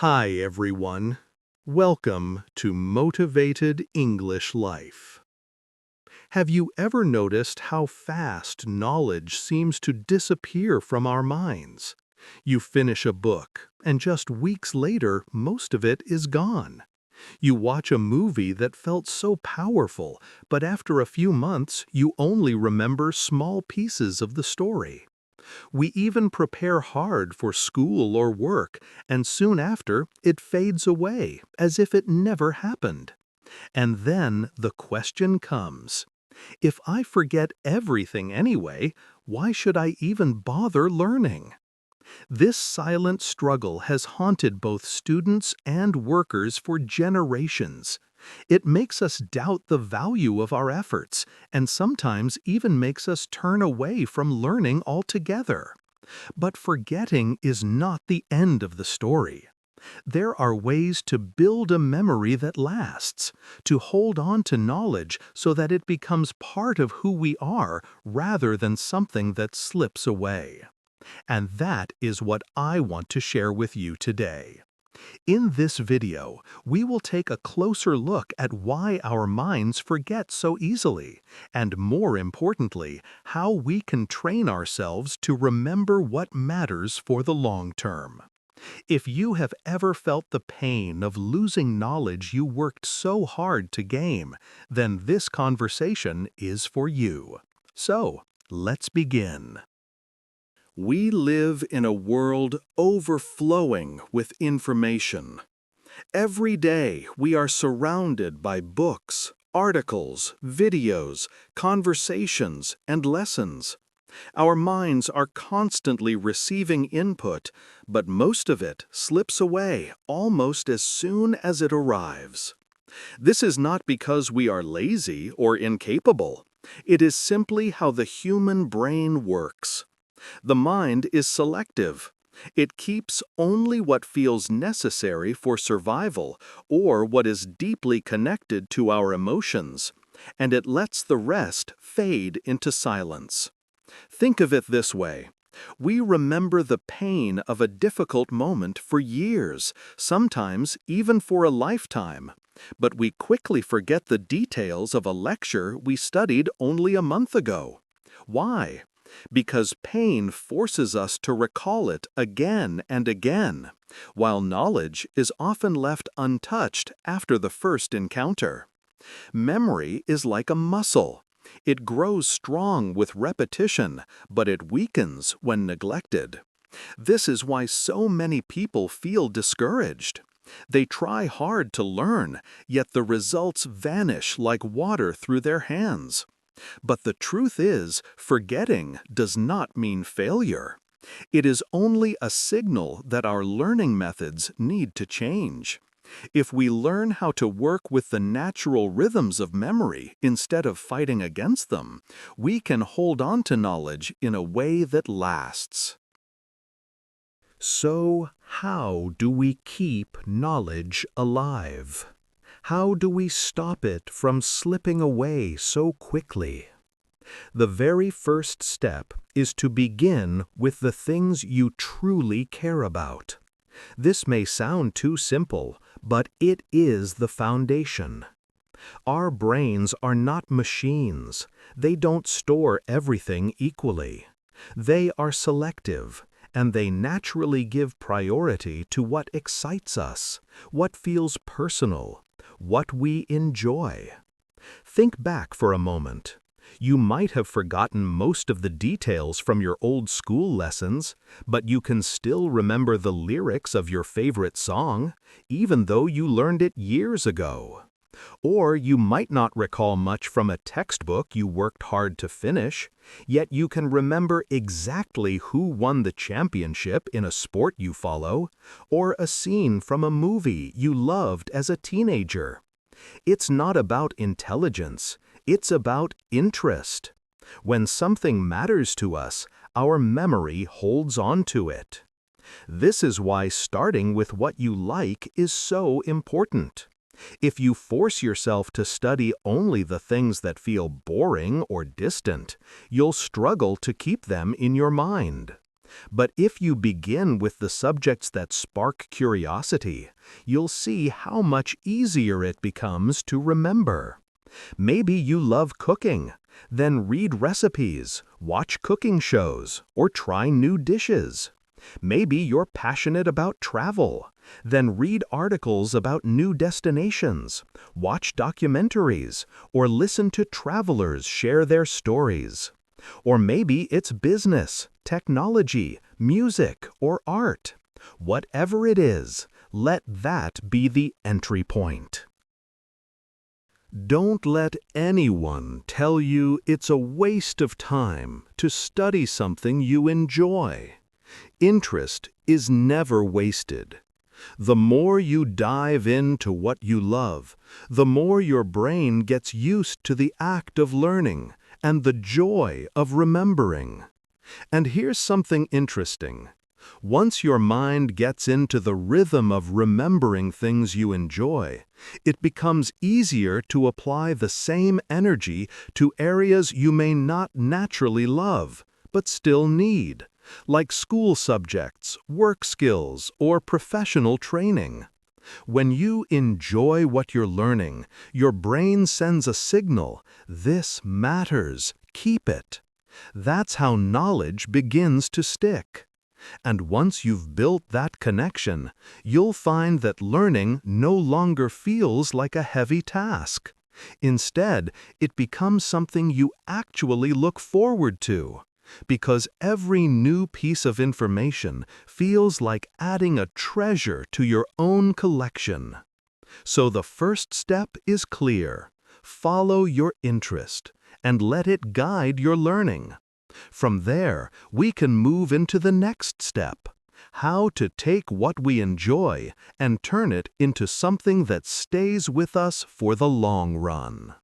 Hi, everyone. Welcome to Motivated English Life. Have you ever noticed how fast knowledge seems to disappear from our minds? You finish a book, and just weeks later, most of it is gone. You watch a movie that felt so powerful, but after a few months, you only remember small pieces of the story. We even prepare hard for school or work, and soon after, it fades away, as if it never happened. And then the question comes, if I forget everything anyway, why should I even bother learning? This silent struggle has haunted both students and workers for generations. It makes us doubt the value of our efforts, and sometimes even makes us turn away from learning altogether. But forgetting is not the end of the story. There are ways to build a memory that lasts, to hold on to knowledge so that it becomes part of who we are rather than something that slips away. And that is what I want to share with you today. In this video, we will take a closer look at why our minds forget so easily, and more importantly, how we can train ourselves to remember what matters for the long term. If you have ever felt the pain of losing knowledge you worked so hard to gain, then this conversation is for you. So, let's begin. We live in a world overflowing with information. Every day we are surrounded by books, articles, videos, conversations, and lessons. Our minds are constantly receiving input, but most of it slips away almost as soon as it arrives. This is not because we are lazy or incapable. It is simply how the human brain works. The mind is selective. It keeps only what feels necessary for survival or what is deeply connected to our emotions, and it lets the rest fade into silence. Think of it this way. We remember the pain of a difficult moment for years, sometimes even for a lifetime, but we quickly forget the details of a lecture we studied only a month ago. Why? Because pain forces us to recall it again and again, while knowledge is often left untouched after the first encounter. Memory is like a muscle. It grows strong with repetition, but it weakens when neglected. This is why so many people feel discouraged. They try hard to learn, yet the results vanish like water through their hands. But the truth is, forgetting does not mean failure. It is only a signal that our learning methods need to change. If we learn how to work with the natural rhythms of memory instead of fighting against them, we can hold on to knowledge in a way that lasts. So, how do we keep knowledge alive? How do we stop it from slipping away so quickly? The very first step is to begin with the things you truly care about. This may sound too simple, but it is the foundation. Our brains are not machines. They don't store everything equally. They are selective, and they naturally give priority to what excites us, what feels personal, what we enjoy. Think back for a moment. You might have forgotten most of the details from your old school lessons, but you can still remember the lyrics of your favorite song, even though you learned it years ago. Or you might not recall much from a textbook you worked hard to finish, yet you can remember exactly who won the championship in a sport you follow, or a scene from a movie you loved as a teenager. It's not about intelligence, it's about interest. When something matters to us, our memory holds on to it. This is why starting with what you like is so important. If you force yourself to study only the things that feel boring or distant, you'll struggle to keep them in your mind. But if you begin with the subjects that spark curiosity, you'll see how much easier it becomes to remember. Maybe you love cooking. Then read recipes, watch cooking shows, or try new dishes. Maybe you're passionate about travel. Then read articles about new destinations, watch documentaries, or listen to travelers share their stories. Or maybe it's business, technology, music, or art. Whatever it is, let that be the entry point. Don't let anyone tell you it's a waste of time to study something you enjoy. Interest is never wasted. The more you dive into what you love, the more your brain gets used to the act of learning and the joy of remembering. And here's something interesting. Once your mind gets into the rhythm of remembering things you enjoy, it becomes easier to apply the same energy to areas you may not naturally love, but still need, like school subjects, work skills, or professional training. When you enjoy what you're learning, your brain sends a signal, "This matters, keep it." That's how knowledge begins to stick. And once you've built that connection, you'll find that learning no longer feels like a heavy task. Instead, it becomes something you actually look forward to, because every new piece of information feels like adding a treasure to your own collection. So the first step is clear. Follow your interest and let it guide your learning. From there, we can move into the next step: how to take what we enjoy and turn it into something that stays with us for the long run.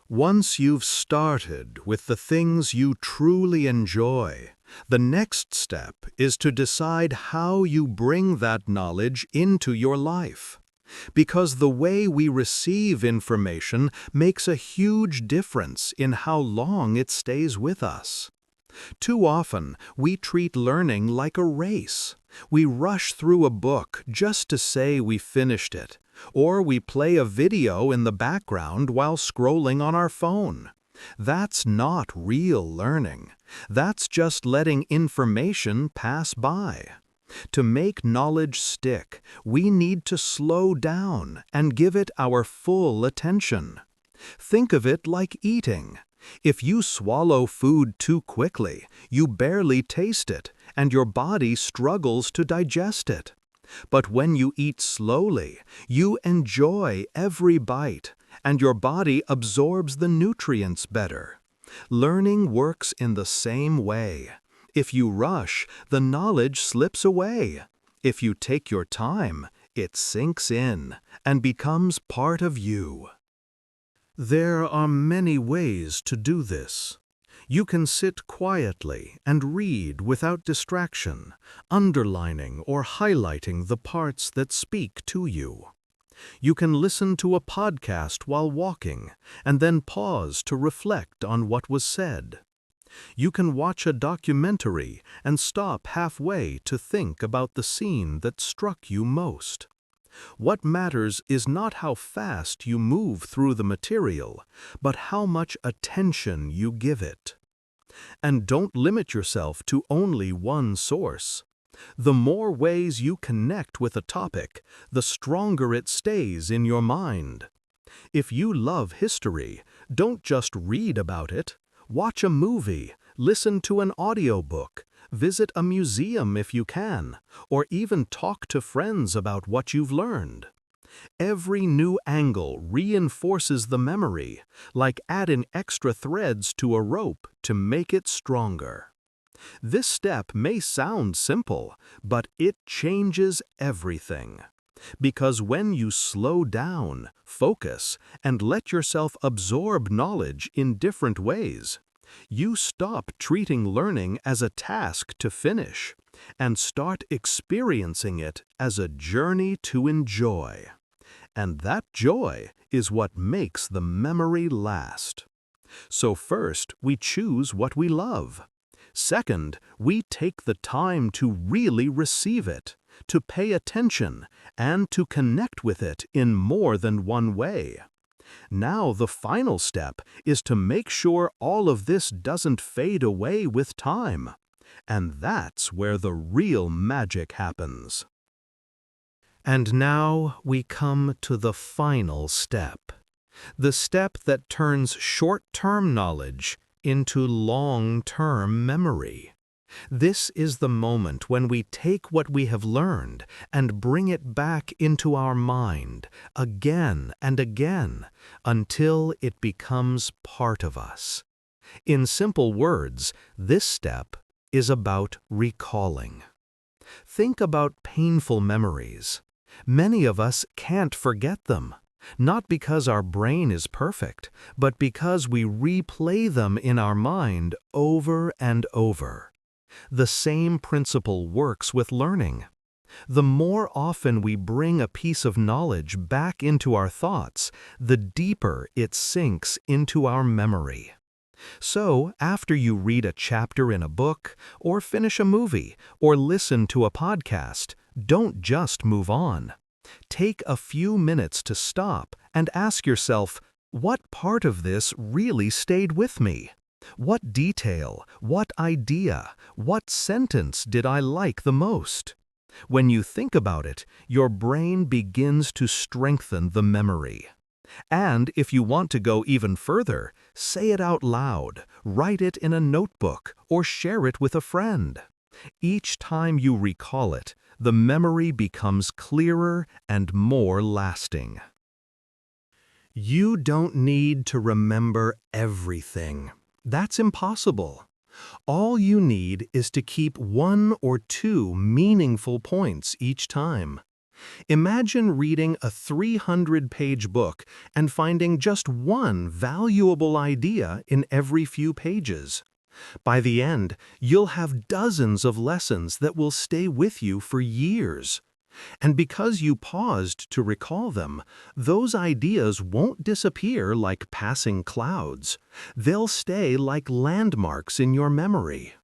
Once you've started with the things you truly enjoy, the next step is to decide how you bring that knowledge into your life. Because the way we receive information makes a huge difference in how long it stays with us. Too often, we treat learning like a race. We rush through a book just to say we finished it, or we play a video in the background while scrolling on our phone. That's not real learning. That's just letting information pass by. To make knowledge stick, we need to slow down and give it our full attention. Think of it like eating. If you swallow food too quickly, you barely taste it, and your body struggles to digest it. But when you eat slowly, you enjoy every bite, and your body absorbs the nutrients better. Learning works in the same way. If you rush, the knowledge slips away. If you take your time, it sinks in and becomes part of you. There are many ways to do this. You can sit quietly and read without distraction, underlining or highlighting the parts that speak to you. You can listen to a podcast while walking and then pause to reflect on what was said. You can watch a documentary and stop halfway to think about the scene that struck you most. What matters is not how fast you move through the material, but how much attention you give it. And don't limit yourself to only one source. The more ways you connect with a topic, the stronger it stays in your mind. If you love history, don't just read about it. Watch a movie, listen to an audiobook, visit a museum if you can, or even talk to friends about what you've learned. Every new angle reinforces the memory, like adding extra threads to a rope to make it stronger. This step may sound simple, but it changes everything. Because when you slow down, focus, and let yourself absorb knowledge in different ways, you stop treating learning as a task to finish and start experiencing it as a journey to enjoy. And that joy is what makes the memory last. So first, we choose what we love. Second, we take the time to really receive it, to pay attention, and to connect with it in more than one way. Now the final step is to make sure all of this doesn't fade away with time. And that's where the real magic happens. And now we come to the final step. The step that turns short-term knowledge into long-term memory. This is the moment when we take what we have learned and bring it back into our mind again and again until it becomes part of us. In simple words, this step is about recalling. Think about painful memories. Many of us can't forget them, not because our brain is perfect, but because we replay them in our mind over and over. The same principle works with learning. The more often we bring a piece of knowledge back into our thoughts, the deeper it sinks into our memory. So, after you read a chapter in a book, or finish a movie, or listen to a podcast, don't just move on. Take a few minutes to stop and ask yourself, what part of this really stayed with me? What detail, what idea, what sentence did I like the most? When you think about it, your brain begins to strengthen the memory. And if you want to go even further, say it out loud, write it in a notebook, or share it with a friend. Each time you recall it, the memory becomes clearer and more lasting. You don't need to remember everything. That's impossible. All you need is to keep one or two meaningful points each time. Imagine reading a 300-page book and finding just one valuable idea in every few pages. By the end, you'll have dozens of lessons that will stay with you for years. And because you paused to recall them, those ideas won't disappear like passing clouds. They'll stay like landmarks in your memory.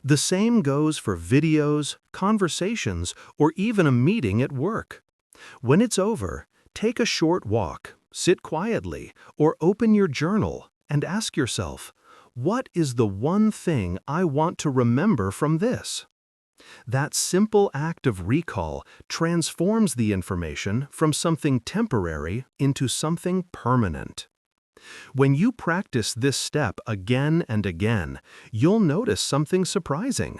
The same goes for videos, conversations, or even a meeting at work. When it's over, take a short walk, sit quietly, or open your journal and ask yourself, what is the one thing I want to remember from this? That simple act of recall transforms the information from something temporary into something permanent. When you practice this step again and again, you'll notice something surprising.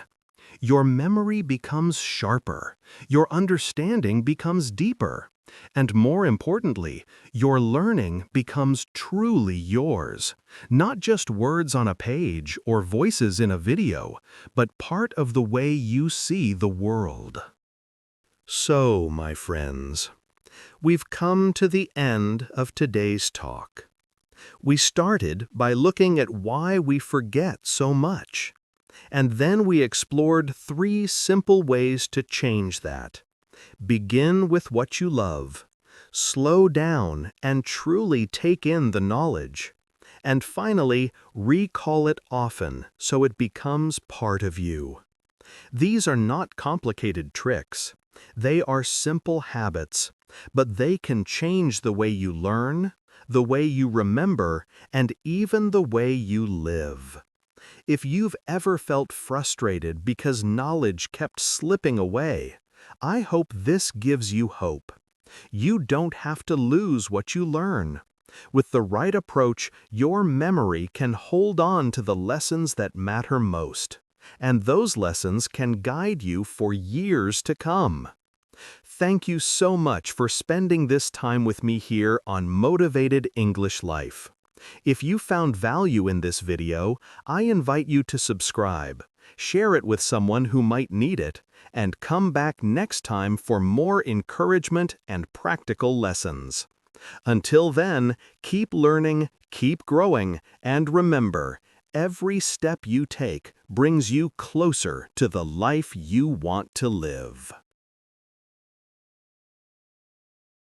Your memory becomes sharper, your understanding becomes deeper, and more importantly, your learning becomes truly yours. Not just words on a page or voices in a video, but part of the way you see the world. So, my friends, we've come to the end of today's talk. We started by looking at why we forget so much. And then we explored 3 simple ways to change that. Begin with what you love. Slow down and truly take in the knowledge. And finally, recall it often so it becomes part of you. These are not complicated tricks. They are simple habits, but they can change the way you learn, the way you remember, and even the way you live. If you've ever felt frustrated because knowledge kept slipping away, I hope this gives you hope. You don't have to lose what you learn. With the right approach, your memory can hold on to the lessons that matter most, and those lessons can guide you for years to come. Thank you so much for spending this time with me here on Motivated English Life. If you found value in this video, I invite you to subscribe, share it with someone who might need it, and come back next time for more encouragement and practical lessons. Until then, keep learning, keep growing, and remember, every step you take brings you closer to the life you want to live.